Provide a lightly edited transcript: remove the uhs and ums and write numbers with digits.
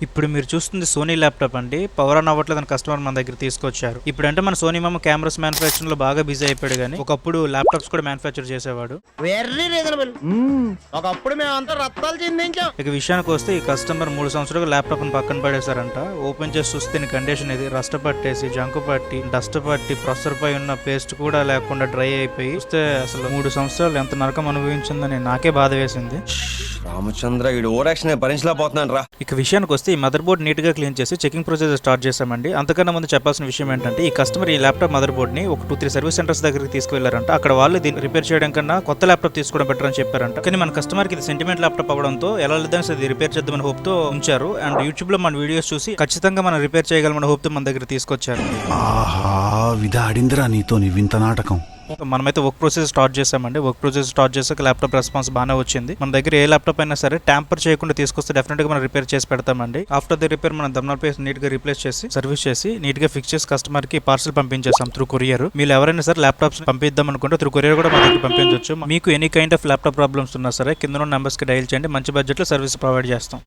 ఇప్పుడు మీరు చూస్తుంది సోనీ ల్యాప్టాప్ అండి. పవర్ ఆన్ అవ్వట్లేదని కస్టమర్ మన దగ్గర తీసుకొచ్చారు. ఇప్పుడంటే మన సోనీ మామ కెమెరాస్ మ్యానుఫ్యాక్చరింగ్ లో బాగా బిజీ అయిపోయాడు, కానీ ఒకప్పుడు ల్యాప్టాప్స్ కూడా మ్యానుఫ్యాక్చర్ చేసేవాడు. Very reasonable. ఒకప్పుడు మేమంతా రత్తాలు చెందించాం. ఇక విషయానికి వస్తే ఈ కస్టమర్ 3 సంవత్సరాలుగా ల్యాప్టాప్ పక్కన పడేశారంట. ఓపెన్ చేసి చూస్తే దీని కండిషన్ ఇది రస్ట్ పట్టేసి, జంకు పట్టి, డస్ట్ పట్టి, ప్రొసెసర్ పై ఉన్న పేస్ట్ కూడా లేకుండా డ్రై అయిపోయి చూస్తే అసలు 3 సంవత్సరాలు ఎంత నరకం అనుభవించిందని నాకే బాధ వేసింది. రామచంద్ర వీడు ఓరాక్షన్ భరించలేకపోతున్నాను రా. ఇక విషయానికి వస్తే ఈ మదర్ బోర్డ్ నీట్ గా క్లీన్ చేసి చెకింగ్ ప్రొసీజర్ స్టార్ట్ చేశామండి. అంతకన్నా ముందు చెప్పాల్సిన విషయం ఏంటంటే, ఈ కస్టమర్ ఈ ల్యాప్టాప్ మదర్ బోర్డ్ ని ఒక 2-3 సర్వీస్ సెంటర్స్ దగ్గరికి తీసుకువెళ్లారంట. అక్కడ వాళ్ళు దీన్ని రిపేర్ చేయడం కన్నా కొత్త ల్యాప్టాప్ తీసుకోవడం బెటర్ అని చెప్పారంట. కానీ మన కస్టమర్ కి ఇది సెంటిమెంట్ ల్యాప్టాప్ అవడంతో ఎలా లేదని అది రిపేర్ చేద్దామని హోప్ తో ఉంచారు. అండ్ యూట్యూబ్ లో మన వీడియోస్ చూసి ఖచ్చితంగా మనం రిపేర్ చేయగలమని హోప్ తో మన దగ్గర తీసుకొచ్చారు. ఆహా విధాడిందిరా నీతో నీ వింత నాటకం. మనమైతే వర్క్ ప్రొసెస్ స్టార్ట్ చేసామండి. వర్క్ ప్రొసెస్ స్టార్ట్ చేసాక ల్యాప్టాప్ రెస్పాన్స్ బాగానే వచ్చింది. మన దగ్గర ఏ ల్యాప్టాప్ అయినా సరే ట్యాంపర్ చేయకుండా తీసుకొస్తే డెఫినెట్ గా మనం రిపేర్ చేసి పెడతామండి. ఆఫ్టర్ ది రిపేర్ మనం థర్మల్ పేస్ట్ నీట్ గా రీప్లేస్ చేసి సర్వీస్ చేసి నీట్ గా ఫిక్స్ చేసి కస్టమర్ కి పార్సల్ పంపించేసాం త్రూ కొరియర్. మీరు ఎవరైనా సరే ల్యాప్టాప్స్ పంపిద్దాం అనుకుంటే త్రూ కొరియర్ కూడా మన దగ్గర పంపించవచ్చు. మీకు any kind of laptop problems ఉన్నా సరే కింద ఉన్న నెంబర్స్ కి డైల్ చేయండి. మంచి బడ్జెట్ లో సర్వీస్ ప్రొవైడ్ చేస్తాం.